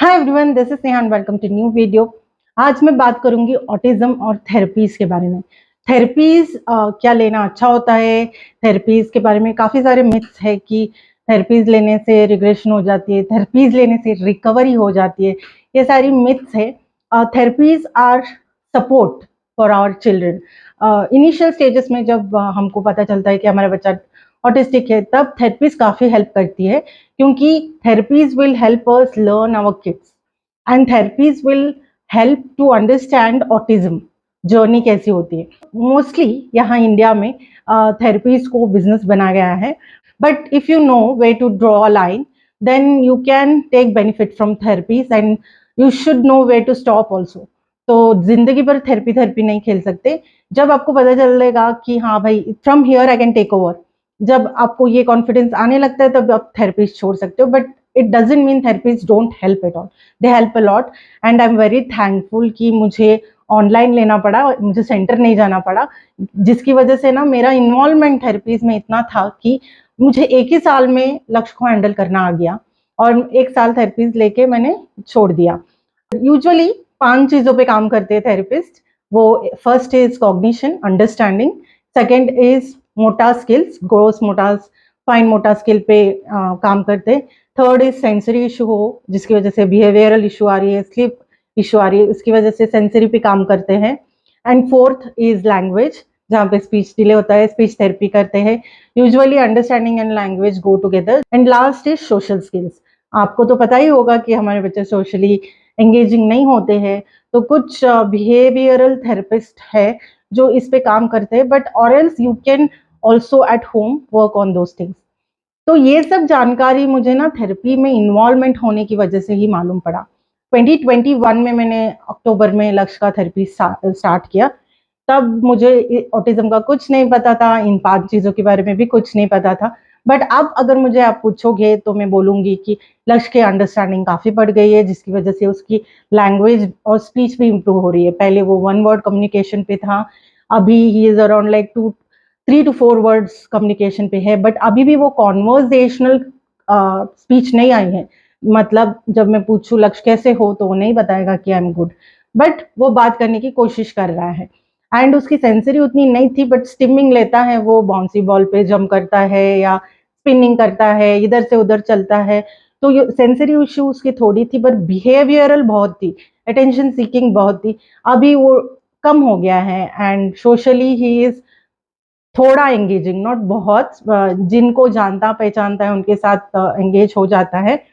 Hi everyone, this is Neha and welcome to new video. आज मैं बात करूंगी ऑटिज्म और थेरेपीज के बारे में। थेरेपीज क्या लेना अच्छा होता है। थेरेपीज के बारे में काफ़ी सारे मिथ्स है कि थेरेपीज लेने से रिग्रेशन हो जाती है, थेरेपीज लेने से रिकवरी हो जाती है। ये सारी मिथ्स है। Therapies are support for our children. Initial stages में जब हमको पता चलता है कि हमारा बच्चा ऑटिस्टिक है, तब थेरेपीज काफ़ी हेल्प करती है, क्योंकि therapies will help us learn our kids and therapies will help to understand autism journey कैसी होती है। मोस्टली यहाँ इंडिया में थेरेपीज को बिजनेस बनाया गया है, but if you know way to draw a line, then you can take benefit from therapies and you should know way to stop also. तो जिंदगी भर थेरेपी थेरेपी नहीं खेल सकते। जब आपको पता चलेगा कि हाँ भाई, from here I can take over, जब आपको ये कॉन्फिडेंस आने लगता है, तब आप थेरेपीज छोड़ सकते हो। But it doesn't mean therapies don't help at all, they help a lot. And I am very thankful कि मुझे ऑनलाइन लेना पड़ा, मुझे सेंटर नहीं जाना पड़ा, जिसकी वजह से ना मेरा इन्वॉल्वमेंट थेरेपीज में इतना था कि मुझे एक ही साल में लक्ष्य को हैंडल करना आ गया और एक साल थेरेपीज लेके मैंने छोड़ दिया। यूजुअली 5 चीजों पे काम करते हैं थेरेपिस्ट। वो first is cognition, understanding. Second is मोटा स्किल्स, ग्रोस मोटास, फाइन मोटा स्किल पे काम करते हैं। थर्ड इज सेंसरी इशू हो, जिसकी वजह से बिहेवियरल इशू आ रही है, स्लीप इशू आ रही है, उसकी वजह से सेंसरी पे काम करते हैं। एंड फोर्थ इज लैंग्वेज, जहाँ पे स्पीच डिले होता है, स्पीच थेरेपी करते हैं। Usually understanding and language go together. And last is social skills. आपको तो पता ही होगा कि हमारे बच्चे सोशली एंगेजिंग नहीं होते हैं, तो कुछ बिहेवियरल थेरेपिस्ट है जो इस पे काम करते हैं, बट और else you can also at home work on those things. तो ये सब जानकारी मुझे ना थेरेपी में इन्वॉल्वमेंट होने की वजह से ही मालूम पड़ा। 2021 में मैंने अक्टूबर में लक्ष्य का थेरेपी स्टार्ट किया। तब मुझे ऑटिज्म का कुछ नहीं पता था, इन 5 चीज़ों के बारे में भी कुछ नहीं पता था। बट अब अगर मुझे आप पूछोगे तो मैं बोलूँगी कि लक्ष्य की अंडरस्टैंडिंग काफ़ी बढ़ गई है, जिसकी वजह से उसकी लैंग्वेज और स्पीच भी इम्प्रूव हो रही है। पहले वो 1 वर्ड कम्युनिकेशन पे था, अभी he is around like 3 to 4 words communication पे है। बट अभी भी वो कॉन्वर्जेशनल स्पीच नहीं आई है। मतलब जब मैं पूछूँ लक्ष्य कैसे हो, तो वो नहीं बताएगा कि आई एम गुड, बट वो बात करने की कोशिश कर रहा है। एंड उसकी सेंसरी उतनी नहीं थी, बट स्टिमिंग लेता है, वो बाउंसी बॉल पे जंप करता है या स्पिनिंग करता है, इधर से उधर चलता है। तो ये सेंसरी इशू उसकी थोड़ी थी, बट बिहेवियरल बहुत थी, अटेंशन सीकिंग बहुत थी। अभी वो कम हो गया है एंड सोशली ही इज थोड़ा एंगेजिंग, नॉट बहुत। जिनको जानता पहचानता है उनके साथ एंगेज हो जाता है,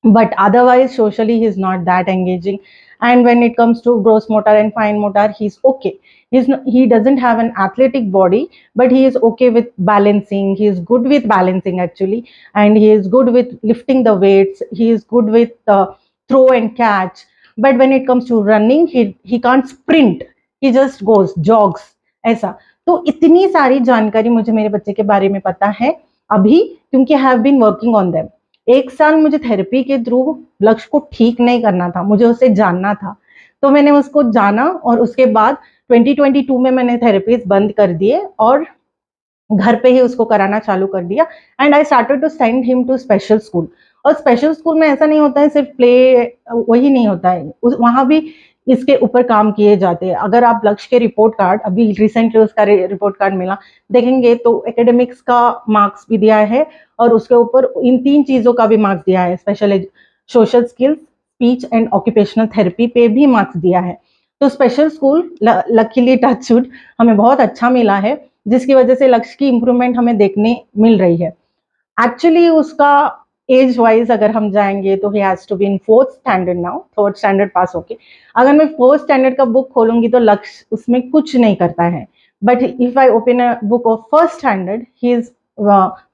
but otherwise socially he's not that engaging. And when it comes to gross motor and fine motor, he's okay. He doesn't have an athletic body, but he is okay with balancing. He is good with balancing actually, and he is good with lifting the weights. He is good with throw and catch. But when it comes to running, he can't sprint. He just goes jogs ऐसा। तो इतनी सारी जानकारी मुझे मेरे बच्चे के बारे में पता है अभी, क्योंकि I have been working on them. 1 साल मुझे थेरेपी के थ्रू लक्ष्य को ठीक नहीं करना था, मुझे उसे जानना था। तो मैंने उसको जाना और उसके बाद 2022 में मैंने थेरेपीज बंद कर दिए और घर पे ही उसको कराना चालू कर दिया। And I started to send him to special school. और स्पेशल स्कूल में ऐसा नहीं होता है सिर्फ प्ले, वही नहीं होता है, वहाँ भी इसके ऊपर काम किए जाते हैं। अगर आप लक्ष्य के रिपोर्ट कार्ड, अभी रिसेंटली उसका रिपोर्ट कार्ड मिला, देखेंगे तो एकेडमिक्स का मार्क्स भी दिया है और उसके ऊपर इन 3 चीज़ों का भी मार्क्स दिया है, special social skills, speech and occupational therapy पे भी मार्क्स दिया है। तो स्पेशल स्कूल लकीली टचवुड हमें बहुत अच्छा मिला है, जिसकी वजह से लक्ष्य की इंप्रूवमेंट हमें देखने मिल रही है। एक्चुअली उसका एज वाइज अगर हम जाएंगे तो he has to be in 4th standard now, 3rd standard pass होके। अगर मैं 4th स्टैंडर्ड का बुक खोलूंगी तो लक्ष्य उसमें कुछ नहीं करता है, but if I open a book of 1st standard, he is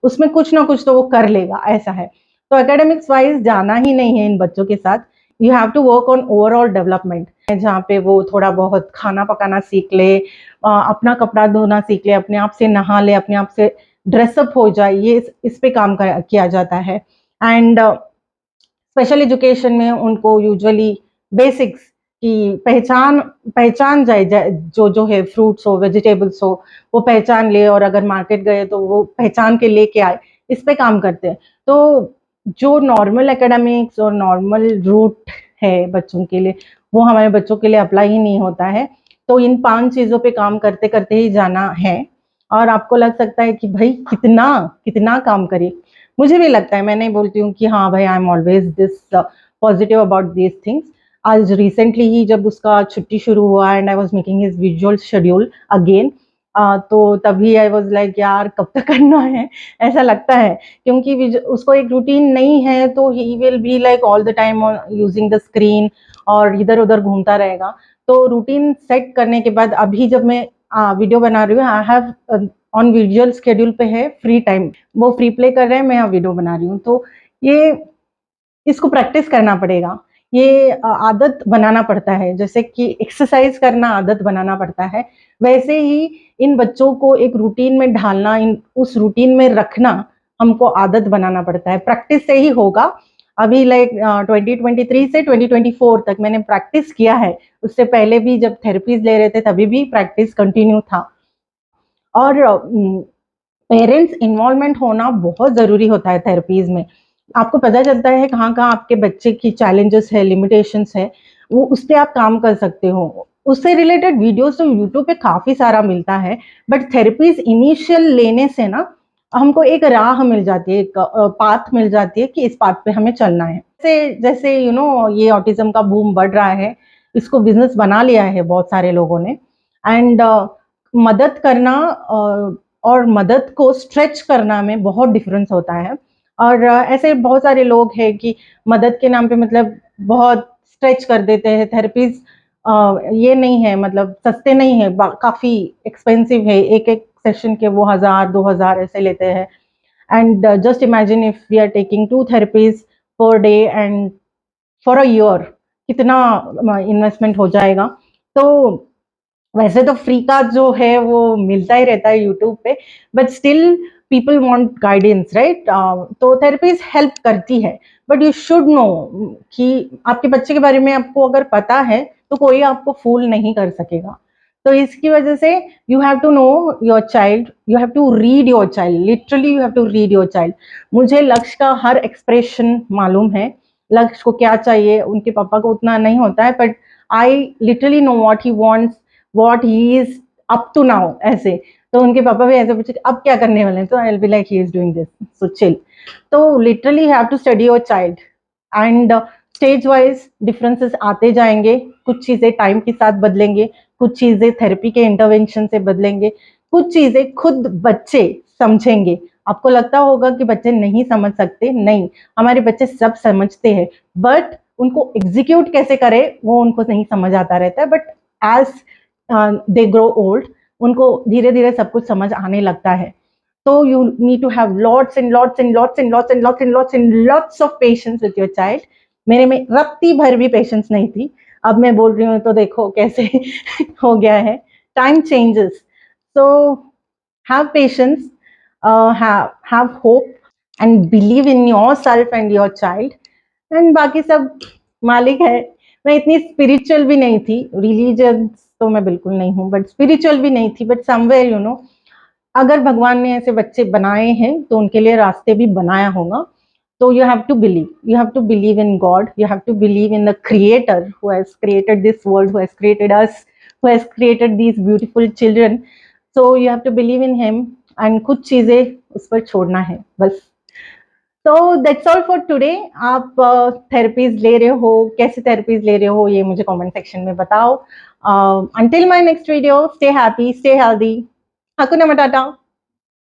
उसमें कुछ ना कुछ तो वो कर लेगा, ऐसा है। तो एकेडमिक्स वाइज जाना ही नहीं है इन बच्चों के साथ। You have to work on overall development, जहाँ पे वो थोड़ा बहुत खाना पकाना सीख ले, अपना कपड़ा धोना सीख ले, अपने आप से नहा ले, अपने आप से ड्रेसअप हो जाए, ये इस पे काम किया जाता है। एंड स्पेशल एजुकेशन में उनको यूजुअली बेसिक्स की पहचान पहचान जाए, जो जो है फ्रूट्स हो, वेजिटेबल्स हो, वो पहचान ले, और अगर मार्केट गए तो वो पहचान के लेके आए, इस पे काम करते हैं। तो जो नॉर्मल एकेडमिक्स और नॉर्मल रूट है बच्चों के लिए, वो हमारे बच्चों के लिए अप्लाई ही नहीं होता है। तो इन 5 चीज़ों पे काम करते करते ही जाना है। और आपको लग सकता है कि भाई कितना कितना काम करें, मुझे भी लगता है, मैं नहीं बोलती हूँ कि हाँ भाई I am always this positive about these things. आज रिसेंटली ही जब उसका छुट्टी शुरू हुआ and I was making his visual schedule again, तो तभी आई वाज लाइक यार कब तक करना है, ऐसा लगता है। क्योंकि उसको एक रूटीन नहीं है तो he will be like all the time using the screen और इधर उधर घूमता रहेगा। तो रूटीन सेट करने के बाद अभी जब मैं वीडियो बना रही हूँ, I have on visual schedule पे है फ्री टाइम, वो फ्री प्ले कर रहे हैं, मैं यहाँ वीडियो बना रही हूँ। तो ये इसको प्रैक्टिस करना पड़ेगा, ये आदत बनाना पड़ता है, जैसे कि एक्सरसाइज करना आदत बनाना पड़ता है, वैसे ही इन बच्चों को एक रूटीन में ढालना, इन उस रूटीन में रखना हमको आदत बनाना पड़ता है, प्रैक्टिस से ही होगा। अभी लाइक 2023 से 2024 तक मैंने प्रैक्टिस किया है, उससे पहले भी जब थेरेपीज ले रहे थे तभी भी प्रैक्टिस कंटिन्यू था। और पेरेंट्स इन्वॉल्वमेंट होना बहुत ज़रूरी होता है थेरेपीज में। आपको पता चलता है कहाँ कहाँ आपके बच्चे की चैलेंजेस है, लिमिटेशंस है, वो उस पर आप काम कर सकते हो। उससे रिलेटेड वीडियोस तो यूट्यूब पे काफ़ी सारा मिलता है, बट थेरेपीज इनिशियल लेने से ना हमको एक राह मिल जाती है, एक पाथ मिल जाती है कि इस पाथ पे हमें चलना है। जैसे जैसे ये ऑटिज्म का बूम बढ़ रहा है, इसको बिजनेस बना लिया है बहुत सारे लोगों ने। एंड मदद करना और मदद को स्ट्रेच करना में बहुत डिफरेंस होता है। और ऐसे बहुत सारे लोग हैं कि मदद के नाम पे मतलब बहुत स्ट्रेच कर देते हैं। थेरेपीज ये नहीं है, मतलब सस्ते नहीं है, काफ़ी एक्सपेंसिव है, एक एक सेशन के वो 1000 2000 ऐसे लेते हैं। And just imagine if we are taking 2 therapies per day and for a year, कितना इन्वेस्टमेंट हो जाएगा। तो वैसे तो फ्री का जो है वो मिलता ही रहता है यूट्यूब पे, but still people want guidance, right. तो थेरेपीज हेल्प करती है, बट यू शुड नो कि आपके बच्चे के बारे में आपको अगर पता है तो कोई आपको फूल नहीं कर सकेगा। तो इसकी वजह से you have to know your child, you have to read your child, literally you have to read your child. मुझे लक्ष्य का हर एक्सप्रेशन मालूम है, लक्ष्य को क्या चाहिए, उनके पापा को उतना नहीं होता है, but I literally know what he wants, what he is up to now, ऐसे। तो उनके पापा भी ऐसे पूछे अब क्या करने वाले हैं, तो I will be like he is doing this, so chill. तो literally have to study your child and stage wise differences आते जाएंगे, कुछ चीजें टाइम के साथ बदलेंगे, कुछ चीजें थेरेपी के इंटरवेंशन से बदलेंगे, कुछ चीजें खुद बच्चे समझेंगे। आपको लगता होगा कि बच्चे नहीं समझ सकते, नहीं, हमारे बच्चे सब समझते हैं, बट उनको एग्जीक्यूट कैसे करें वो उनको नहीं समझ आता रहता है। But as they grow old, उनको धीरे धीरे सब कुछ समझ आने लगता है। तो you need to have lots and lots and lots and lots and lots and lots and lots of patience with your child. मेरे में रत्ती भर भी पेशेंस नहीं थी, अब मैं बोल रही हूँ तो देखो कैसे हो गया है। Time changes, so have patience, have hope and believe in yourself and your child, and बाकी सब मालिक है। मैं इतनी स्पिरिचुअल भी नहीं थी, रिलीजियस तो मैं बिल्कुल नहीं हूँ, बट स्पिरिचुअल भी नहीं थी, बट समवेयर अगर भगवान ने ऐसे बच्चे बनाए हैं तो उनके लिए रास्ते भी बनाया होगा। तो you have to believe, you have to believe in God, you have to believe in the creator who has created this world, who has created us, who has created these beautiful children. So you have to believe in him and कुछ चीजें उस पर छोड़ना है बस। तो that's all for today. आप therapies ले रहे हो, कैसे थेरेपीज ले रहे हो, ये मुझे कमेंट सेक्शन में बताओ। Until my next video, stay happy, stay healthy, hakuna मटाटा।